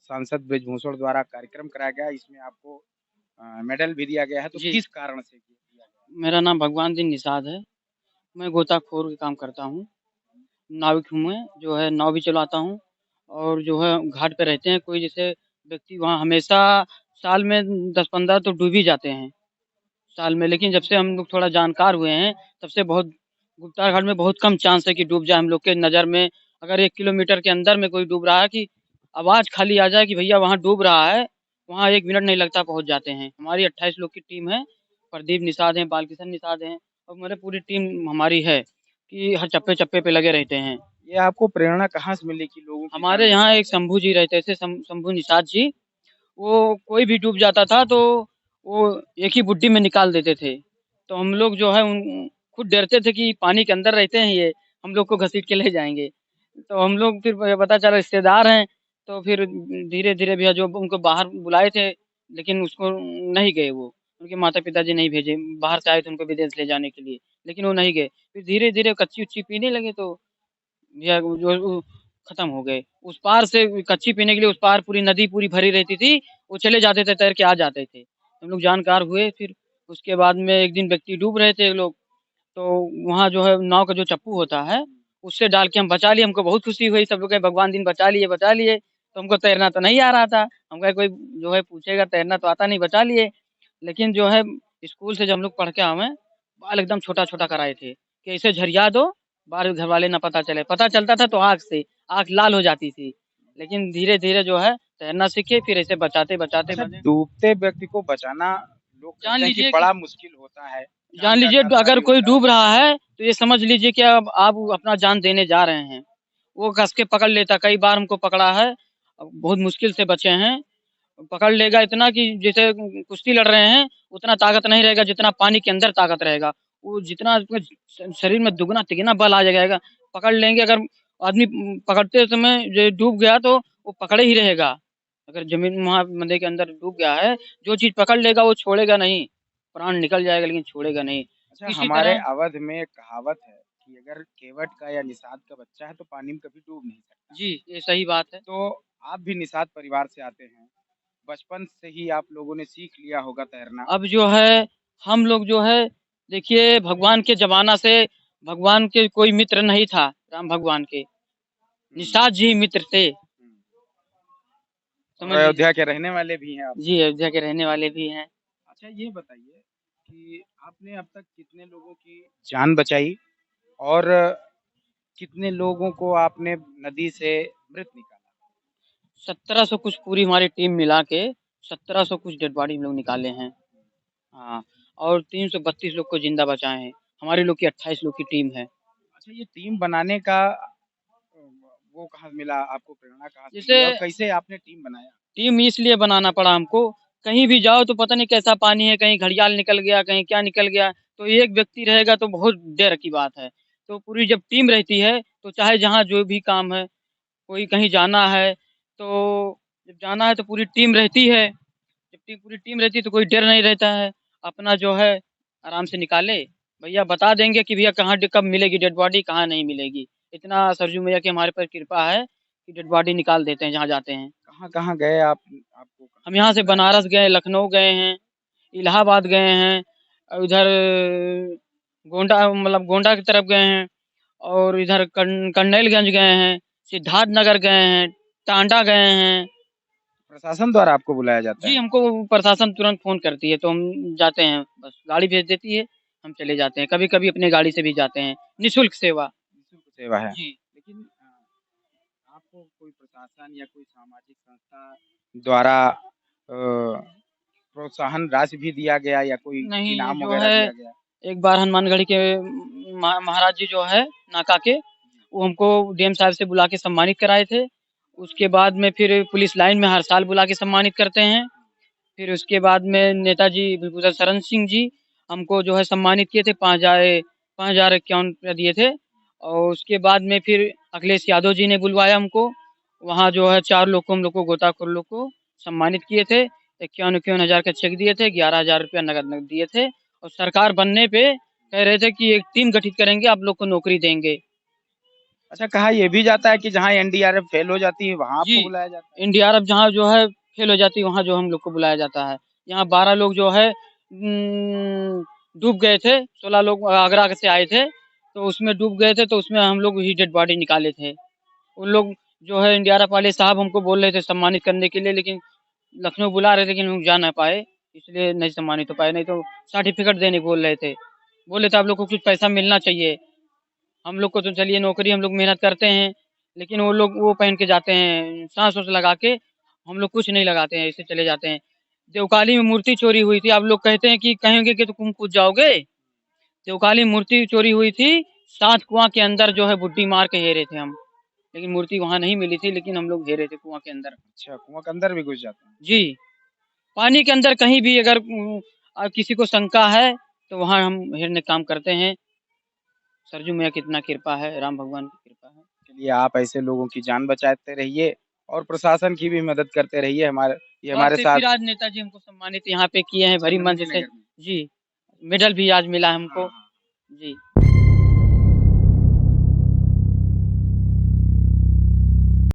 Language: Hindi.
सांसद ब्रिजभूषण द्वारा कार्यक्रम कराया गया, इसमें आपको मेडल भी दिया गया है, तो जी, किस कारण से दिया गया? मेरा नाम भगवान दिन निषाद है। मैं गोताखोर का काम करता हूँ। नाविक हूँ मैं, जो है नाव भी चलाता हूँ और जो है घाट पे रहते हैं कोई जैसे व्यक्ति वहाँ हमेशा साल में 10-15 तो डूब ही जाते हैं, साल में। लेकिन जब से हम लोग थोड़ा जानकार हुए हैं, तब से बहुत गुप्तार घाट में बहुत कम चांस है कि डूब जाए हम लोग के नज़र में। अगर 1 किलोमीटर के अंदर में कोई डूब रहा है कि आवाज़ खाली आ जाए कि भैया वहाँ डूब रहा है, वहाँ 1 मिनट नहीं लगता पहुँच जाते हैं। हमारी 28 लोग की टीम है, प्रदीप निषाद हैं, बालकिशन निषाद हैं और मेरे पूरी टीम हमारी है कि हर चप्पे-चप्पे पे लगे रहते हैं। ये आपको प्रेरणा कहाँ से मिली कि लोगों की जान हमारे यहाँ एक बचानी है? शंभू जी रहते थे, शंभू निषाद जी, वो कोई भी डूब जाता था तो वो एक ही बुड्डी में निकाल देते थे। तो हम लोग जो है उन खुद डरते थे कि पानी के अंदर रहते हैं ये, हम लोग को घसीट के ले जाएँगे। तो हम लोग फिर पता चला रिश्तेदार हैं, तो फिर धीरे-धीरे भैया जो उनको बाहर बुलाए थे, लेकिन उसको नहीं गए वो। उनके माता-पिता जी नहीं भेजे, बाहर से आए थे उनको विदेश ले जाने के लिए, लेकिन वो नहीं गए। फिर धीरे-धीरे कच्ची-वच्ची पीने लगे तो भैया वो जो वो खत्म हो गए। उस पार से कच्ची पीने के लिए उस पार पूरी नदी पूरी भरी रहती थी, वो चले जाते थे, तैर के आ जाते थे। हम लोग जानकार हुए फिर उसके बाद में एक दिन व्यक्ति डूब रहे थे लोग, तो वहाँ जो है नाव का जो चप्पू होता है, उससे डाल के हम बचा लिए, हमको बहुत खुशी हुई, सब लोग कहे भगवान दिन बचा लिए, बचा लिए। तो हमको तैरना तो नहीं आ रहा था, हम कहे कोई जो है पूछेगा तैरना तो आता नहीं, बचा लिए। लेकिन जो है स्कूल से जब हम लोग पढ़ के आए, बाल एकदम छोटा-छोटा कराए थे कि ऐसे झरिया दो, बाहर घरवाले ना पता चले। पता चलता था तो आँख से, आँख लाल हो जाती थी। लेकिन धीरे-धीरे जो है तैरना सीखे, फिर ऐसे बचाते-बचाते अच्छा, बने। डूबते व्यक्ति को बचाना लोग जान कहते हैं कि लीजिए कि बड़ा मुश्किल होता है, जान जान का लीजिए खतरा अगर भी कोई होता है। डूब रहा है, तो ये समझ लीजिए कि अब आप अपना जान देने जा रहे हैं। वो कस के पकड़ लेता, कई बार हमको पकड़ा है, बहुत मुश्किल से बचे हैं। पकड़ लेगा इतना कि जैसे कुश्ती लड़ रहे हैं, उतना ताकत नहीं रहेगा जितना पानी के अंदर ताकत रहेगा। वो जितना उसमें शरीर में दुगना-तिगुना बल आ जाएगा, पकड़ लेंगे। अगर आदमी पकड़ते समय जो डूब गया तो वो पकड़े ही रहेगा। अगर ज़मीन वहाँ मलबे के अंदर डूब गया है, जो चीज़ पकड़ लेगा वो छोड़ेगा नहीं। प्राण निकल जाएगा लेकिन छोड़ेगा नहीं। अच्छा, इसी हमारे तरह अवध में एक कहावत है कि अगर केवट का या निषाद का बच्चा है तो पानी में कभी डूब नहीं सकता। जी, ये सही बात है। तो आप भी निषाद परिवार से आते हैं, बचपन से ही आप लोगों ने सीख लिया होगा तैरना। अब जो है हम लोग जो है देखिए भगवान के ज़माना से भगवान के कोई मित्र नहीं था, राम भगवान के। हुँ, निषाद जी मित्र थे, हुँ। और समझ लीजिए। अयोध्या के रहने वाले भी हैं आप। जी, अयोध्या के रहने वाले भी हैं। अच्छा, ये बताइए कि आपने अब तक कितने लोगों की जान बचाई और कितने लोगों को आपने नदी से मृत निकाला? 1700 कुछ पूरी हमारी टीम मिला के 1700 कुछ डेड बॉडी हम लोग निकाले हैं। हाँ, और 332 लोग को ज़िंदा बचाए हैं। हमारे लोग की 28 लोग की टीम है। अच्छा, ये टीम बनाने का वो कहाँ मिला आपको, प्रेरणा कहाँ से जैसे मिली और कैसे आपने टीम बनाया? टीम इसलिए बनाना पड़ा हमको, कहीं भी जाओ तो पता नहीं कैसा पानी है, कहीं घड़ियाल निकल गया, कहीं क्या निकल गया, तो एक व्यक्ति रहेगा तो बहुत डर की बात है। तो पूरी जब टीम रहती है, तो चाहे जहाँ जो भी काम है, कोई कहीं जाना है, तो जब जाना है तो पूरी टीम रहती है। जब पूरी टीम रहती है तो कोई डर नहीं रहता है। अपना जो है आराम से निकाले। भैया बता देंगे कि भैया कहाँ कब मिलेगी डेड बॉडी, कहाँ नहीं मिलेगी। इतना सरजू मैया की हमारे पर कृपा है कि डेड बॉडी निकाल देते हैं जहाँ जाते हैं। कहाँ-कहाँ गए आप, आपको हम कहाँ यहाँ से मिला? बनारस गए, लखनऊ गए हैं, इलाहाबाद गए हैं, उधर गोंडा मतलब गोंडा की तरफ गए हैं और इधर कन्नैलगंज गए हैं, सिद्धार्थनगर गए हैं, टांडा गए हैं। प्रशासन द्वारा आपको बुलाया जाता जी, है? हमको प्रशासन तुरंत फ़ोन करती है तो हम जाते हैं, बस गाड़ी भेज देती है, हम चले जाते हैं। कभी-कभी अपनी गाड़ी से भी जाते हैं, निःशुल्क सेवा। निःशुल्क सेवा है। जी। लेकिन आपको कोई प्रशासन या कोई सामाजिक संस्था द्वारा प्रोत्साहन राशि भी दिया गया या कोई नहीं, इनाम जो वगैरह है दिया गया? एक बार हनुमानगढ़ी के महाराज जी जो है नाका के, वो हमको डीएम साहब से बुला के सम्मानित कराए थे। उसके बाद में फिर पुलिस लाइन में हर साल बुला के सम्मानित करते हैं। फिर उसके बाद में नेताजी भूपेंद्र शरण सिंह जी हमको जो है सम्मानित किए थे, 5,000 51 रुपया दिए थे। और उसके बाद में फिर अखिलेश यादव जी ने बुलवाया हमको। वहाँ जो है 4 लोग को हम लोग को गोताखोर लोग को सम्मानित किए थे। 51-51 हज़ार का चेक दिए थे, 11,000 रुपया नगद दिए थे और सरकार बनने पे कह रहे थे कि एक टीम गठित करेंगे, आप लोग को नौकरी देंगे। अच्छा, कहा ये भी जाता है कि जहाँ एनडीआरएफ फेल हो जाती है वहाँ जी, आपको बुलाया जाता है? एनडीआरएफ जहाँ जो है फेल हो जाती है वहाँ जो हम लोग को बुलाया जाता है। यहाँ 12 लोग जो है डूब गए थे, 16 लोग आगरा से आए थे, तो उसमें डूब गए थे, तो उसमें हम लोग ही डेड बॉडी निकाले थे। उन लोग जो है एनडीआरएफ वाले साहब हमको बोल रहे थे सम्मानित करने के लिए, लेकिन लखनऊ बुला रहे थे, लेकिन हम जा ना पाए, इसलिए नहीं सम्मानित हो पाए, नहीं तो सर्टिफिकेट देने बोल रहे थे। बोले थे आप लोग को कुछ पैसा मिलना चाहिए। हम लोग को तो चलिए नौकरी हम लोग मेहनत करते हैं, लेकिन वो लोग वो पहन के जाते हैं सांस वास लगा के, हम लोग कुछ नहीं लगाते हैं, ऐसे चले जाते हैं। देवकाली में मूर्ति चोरी हुई थी, आप लोग कहते हैं कि कहेंगे कि तो तुम कूद जाओगे। देवकाली मूर्ति चोरी हुई थी, 7 कुआं के अंदर जो है बुड्डी मार के हेरे थे हम, लेकिन मूर्ति वहां नहीं मिली थी, लेकिन हम लोग हेरे थे कुआं के अंदर। अच्छा, कुआँ के अंदर भी घुस जाते हैं। जी, पानी के अंदर कहीं भी अगर किसी को शंका है तो वहां हम हेरने काम करते हैं। सरजू मैया की इतना कृपा है, राम भगवान की कृपा है। चलिए, आप ऐसे लोगों की जान बचाते रहिए और प्रशासन की भी मदद करते रहिए। ये और हमारे से साथ। फिर आज नेताजी हमको सम्मानित यहाँ पे किए हैं अच्छा, भरी मंच नंदी से। नगर में। जी, मेडल भी आज मिला हाँ, हमको। हाँ। जी।